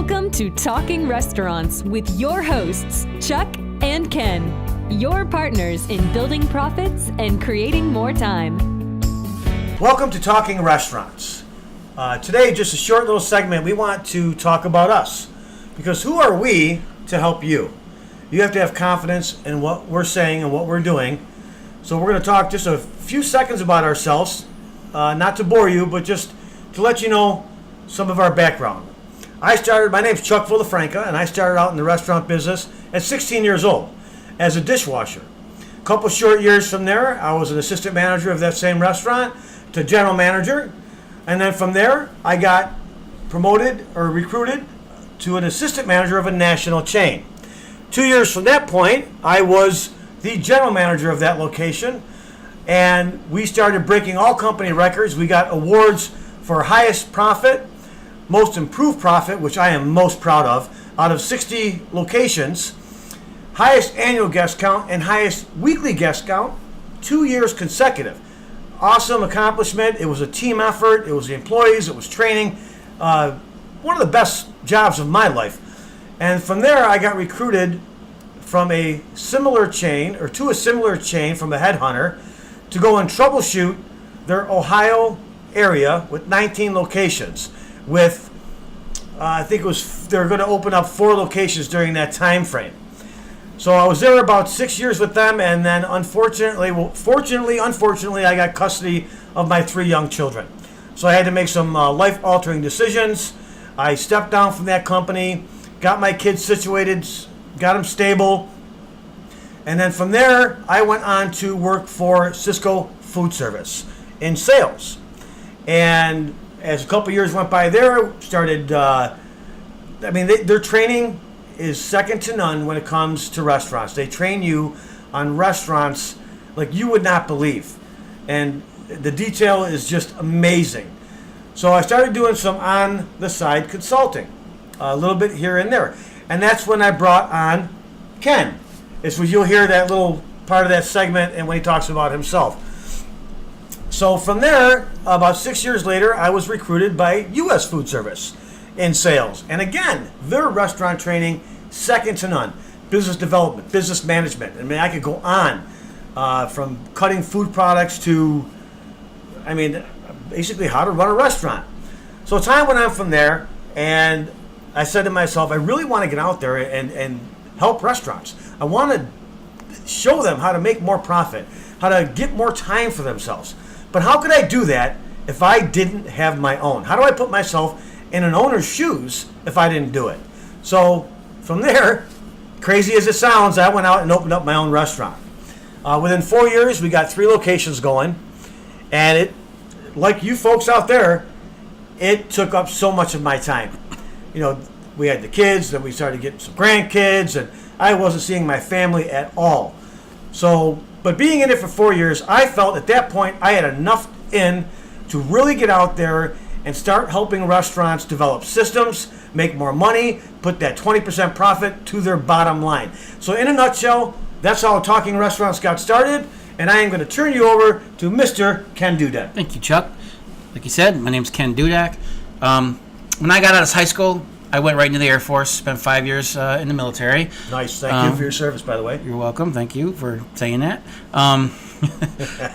Welcome to Talking Restaurants with your hosts, Chuck and Ken, your partners in building profits and creating more time. Welcome to Talking Restaurants. Today, just a short little segment. We want to talk about us, because who are we to help you? You have to have confidence in what we're saying and what we're doing. So we're going to talk just a few seconds about ourselves, not to bore you, but just to let you know some of our background. My name's Chuck Villafranca, and I started out in the restaurant business at 16 years old as a dishwasher. A couple short years from there, I was an assistant manager of that same restaurant to general manager. And then from there, I got promoted or recruited to an assistant manager of a national chain. 2 years from that point, I was the general manager of that location, and we started breaking all company records. We got awards for highest profit, most improved profit, which I am most proud of, out of 60 locations, highest annual guest count, and highest weekly guest count, 2 years consecutive. Awesome accomplishment. It was a team effort. It was the employees. It was training. One of the best jobs of my life. And from there, I got recruited from a similar chain, or to a similar chain from a headhunter, to go and troubleshoot their Ohio area with 19 locations. With, I think they were going to open up 4 locations during that time frame. So I was there about 6 years with them, and then unfortunately, I got custody of my 3 young children. So I had to make some life-altering decisions. I stepped down from that company, got my kids situated, got them stable, and then from there, I went on to work for Sysco Food Service in sales. And as a couple years went by there, started, their training is second to none when it comes to restaurants. They train you on restaurants like you would not believe. And the detail is just amazing. So I started doing some on-the-side consulting, a little bit here and there. And that's when I brought on Ken. It's when you'll hear that little part of that segment and when he talks about himself. So from there, about 6 years later, I was recruited by U.S. Food Service in sales. And again, their restaurant training, second to none. Business development, business management. I mean, I could go on from cutting food products to, basically how to run a restaurant. So time went on from there, and I said to myself, I really want to get out there and help restaurants. I want to show them how to make more profit, how to get more time for themselves. But how could I do that if I didn't have my own? How do I put myself in an owner's shoes if I didn't do it? So from there, crazy as it sounds, I went out and opened up my own restaurant. Within 4 years, we got 3 locations going. And it, like you folks out there, it took up so much of my time. You know, we had the kids, then we started getting some grandkids, and I wasn't seeing my family at all. So, but being in it for 4 years, I felt at that point I had enough in to really get out there and start helping restaurants develop systems, make more money, put that 20% profit to their bottom line. So in a nutshell, that's how Talking Restaurants got started, and I am going to turn you over to Mr. Ken Dudak. Thank you, Chuck. Like you said, my name's Ken Dudak. When I got out of high school, I went right into the Air Force, spent 5 years in the military. Nice. Thank you for your service, by the way. You're welcome. Thank you for saying that. I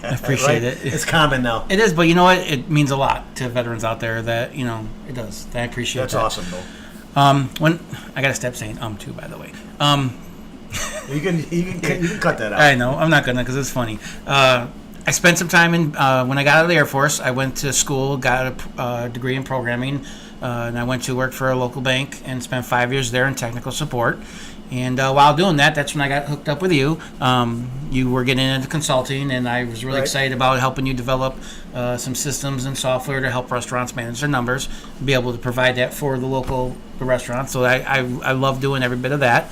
appreciate right? it. It's common now. It is, but you know what? It means a lot to veterans out there that, it does. I appreciate That's that. awesome, though. When I got to stop saying too, by the way. You can cut that out. I know. I'm not going to because it's funny. I spent some time when I got out of the Air Force, I went to school, got a degree in programming, and I went to work for a local bank and spent 5 years there in technical support. And while doing that, that's when I got hooked up with you. You were getting into consulting, and I was really excited about helping you develop some systems and software to help restaurants manage their numbers, be able to provide that for the local restaurants. So I love doing every bit of that.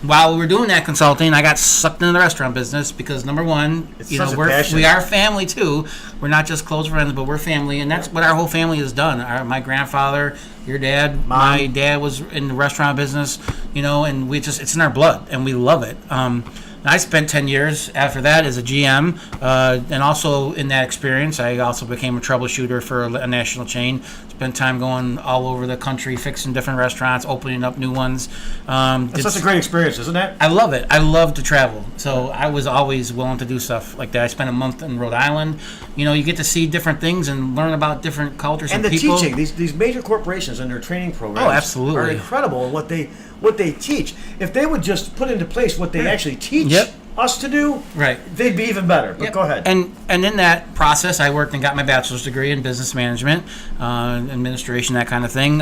While we were doing that consulting, I got sucked into the restaurant business because, number one, we are family too. We're not just close friends, but we're family, and that's what our whole family has done. My grandfather, your dad, Mom. My dad was in the restaurant business, and it's in our blood, and we love it. I spent 10 years after that as a GM, and also in that experience, I also became a troubleshooter for a national chain. Spent time going all over the country, fixing different restaurants, opening up new ones. That's such a great experience, isn't it? I love it. I love to travel. So I was always willing to do stuff like that. I spent a month in Rhode Island. You know, you get to see different things and learn about different cultures and the people. teaching, these major corporations and their training programs absolutely. are incredible in what they teach. If they would just put into place what they actually teach us to do, they'd be even better. But go ahead. And in that process, I worked and got my bachelor's degree in business management, administration, that kind of thing.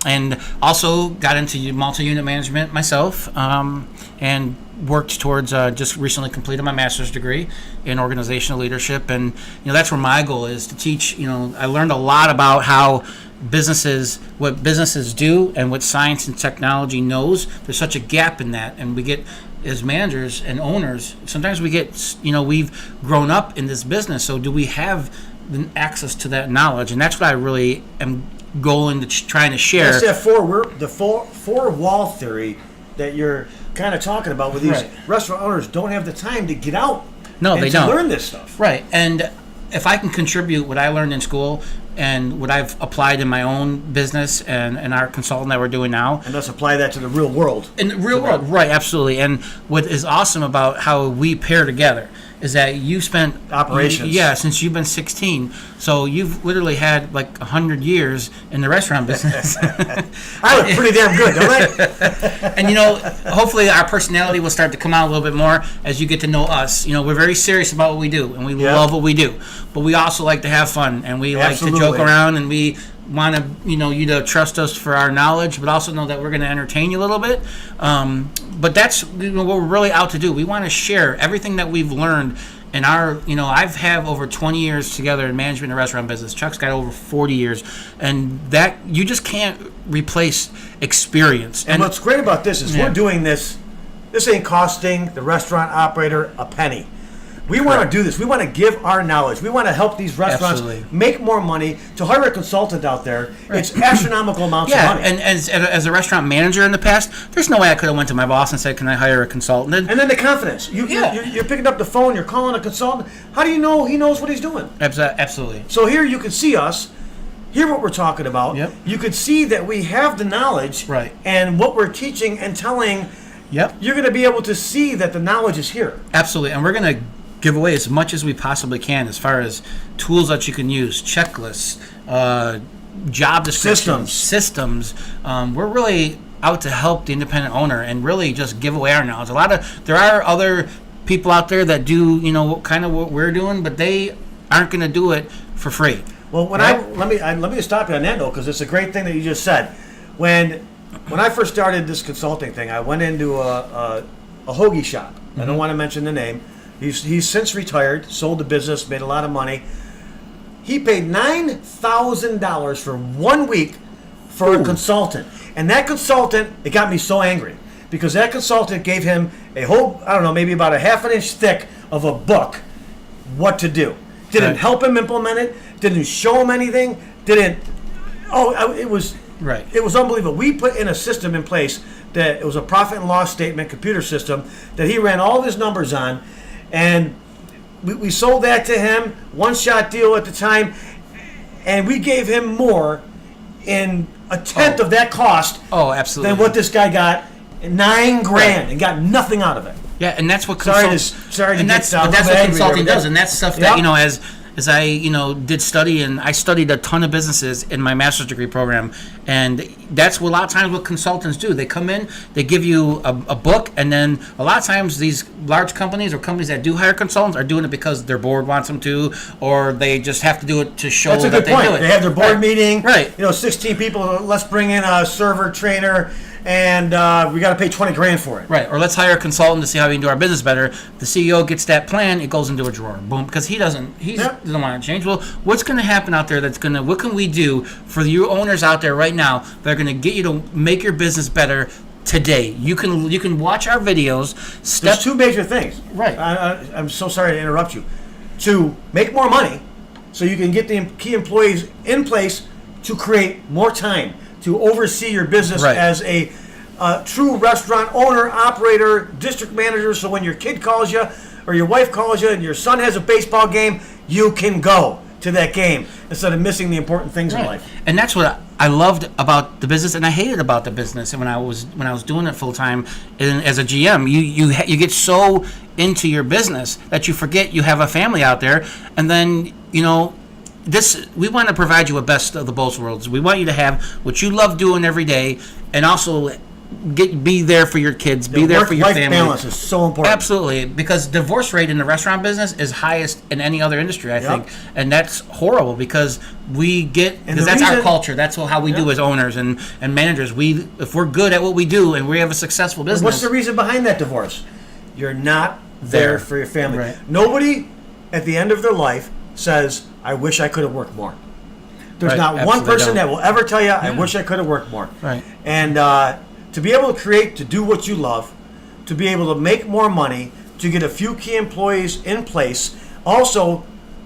And also got into multi-unit management myself, and worked towards just recently completed my master's degree in organizational leadership. And that's where my goal is to teach. I learned a lot about how what businesses do and what science and technology knows. There's such a gap in that, and we get, as managers and owners, sometimes we get, we've grown up in this business, so do we have the access to that knowledge? And that's what I really am going to trying to share. That's the four wall theory that you're kind of talking about, with these restaurant owners don't have the time to get out they don't learn this stuff. Right. And if I can contribute what I learned in school and what I've applied in my own business and our consultant that we're doing now. And let's apply that to the real world. In the real world, right, absolutely. And what is awesome about how we pair together is that you spent operations. Since you've been 16. So you've literally had like 100 years in the restaurant business. I look pretty damn good, don't I? And hopefully our personality will start to come out a little bit more as you get to know us. We're very serious about what we do, and we love what we do. But we also like to have fun, and we like to joke around, and we want to, you to trust us for our knowledge, but also know that we're going to entertain you a little bit. But that's what we're really out to do. We want to share everything that we've learned in our, I've have over 20 years together in management and restaurant business. Chuck's got over 40 years, and that you just can't replace experience. And what's great about this is we're doing this. This ain't costing the restaurant operator a penny. We want to do this. We want to give our knowledge. We want to help these restaurants make more money. To hire a consultant out there, it's astronomical amounts of money. And as a restaurant manager in the past, there's no way I could have went to my boss and said, "Can I hire a consultant?" And then the confidence. You're picking up the phone. You're calling a consultant. How do you know he knows what he's doing? Absolutely. So here you can see us. Hear what we're talking about. Yep. You could see that we have the knowledge. Right. And what we're teaching and telling. Yep. You're going to be able to see that the knowledge is here. Absolutely. And we're going to give away as much as we possibly can as far as tools that you can use, checklists, job descriptions, systems. We're really out to help the independent owner and really just give away our knowledge. There are other people out there that do, kind of what we're doing, but they aren't going to do it for free. Well, let me stop you on that note, because it's a great thing that you just said. When I first started this consulting thing, I went into a hoagie shop. I don't want to mention the name. He's since retired, sold the business, made a lot of money. He paid $9,000 for 1 week for a consultant. And that consultant, it got me so angry, because that consultant gave him a whole, maybe about a half an inch thick of a book, what to do. Didn't help him implement it, didn't show him anything, it was unbelievable. We put in a system in place that it was a profit and loss statement computer system that he ran all of his numbers on. And we sold that to him, one-shot deal at the time, and we gave him more in a tenth of that cost absolutely. than what this guy got, $9,000, and got nothing out of it. Yeah, and that's what that's what consulting does, and that's stuff that as I did study, and I studied a ton of businesses in my master's degree program, and that's what a lot of times what consultants do. They come in, they give you a book, and then a lot of times these large companies or companies that do hire consultants are doing it because their board wants them to, or they just have to do it to show that they do it. They have their board meeting, 16 people. Let's bring in a server trainer. And we got to pay $20,000 for it. Right, or let's hire a consultant to see how we can do our business better. The CEO gets that plan, it goes into a drawer, boom, because he doesn't want to change. Well, what's going to happen out there what can we do for you owners out there right now that are going to get you to make your business better today? You can watch our videos. There's two major things. Right. I'm so sorry to interrupt you. To make more money, so you can get the key employees in place to create more time to oversee your business as a true restaurant owner, operator, district manager, so when your kid calls you or your wife calls you and your son has a baseball game, you can go. to that game instead of missing the important things in Right. life. And that's what I loved about the business, and I hated about the business. And when I was doing it full time as a GM, you get so into your business that you forget you have a family out there, and then we want to provide you a best of the both worlds. We want you to have what you love doing every day, and also be there for your kids, be there for your Work-life family. balance is so important. Absolutely, because divorce rate in the restaurant business is highest in any other industry, I think, and that's horrible because that's our culture. That's how we do as owners and managers. If we're good at what we do and we have a successful business. What's the reason behind that divorce? You're not there for your family. Right. Nobody at the end of their life says, "I wish I could have worked more." There's Right, not one absolutely person don't. that will ever tell you, "I wish I could have worked more." Right. And to be able to do what you love, to be able to make more money, to get a few key employees in place, also,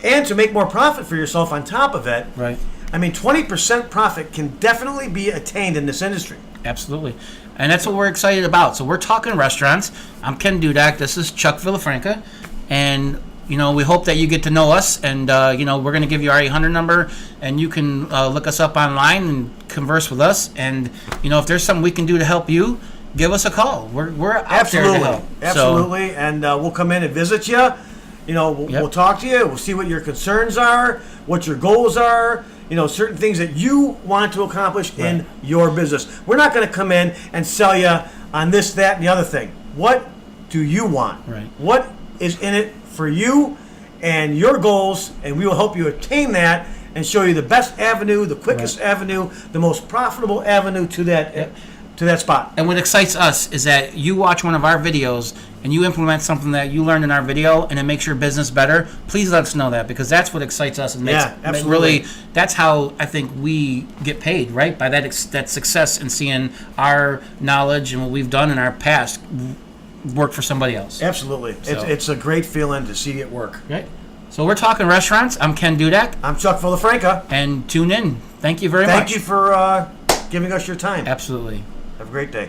and to make more profit for yourself on top of it. Right. I mean, 20% profit can definitely be attained in this industry. Absolutely. And that's what we're excited about. So we're talking restaurants. I'm Ken Dudak. This is Chuck Villafranca. And, we hope that you get to know us. And, we're going to give you our 800 number. And you can look us up online and converse with us. And, if there's something we can do to help you, give us a call. We're out there to help. Absolutely. And we'll come in and visit you. We'll talk to you. We'll see what your concerns are, what your goals are, certain things that you want to accomplish in your business. We're not going to come in and sell you on this, that, and the other thing. What do you want? Right. What is in it for you and your goals, and we will help you attain that and show you the best avenue, the quickest avenue, the most profitable avenue to that spot. And what excites us is that you watch one of our videos and you implement something that you learned in our video and it makes your business better. Please let us know that, because that's what excites us and makes absolutely. That's how I think we get paid, right? By that success and seeing our knowledge and what we've done in our past work for somebody else. Absolutely. So. It's a great feeling to see it work. Right. So we're talking restaurants. I'm Ken Dudak. I'm Chuck Villafranca. And tune in. Thank you very much. Thank you for giving us your time. Absolutely. Have a great day.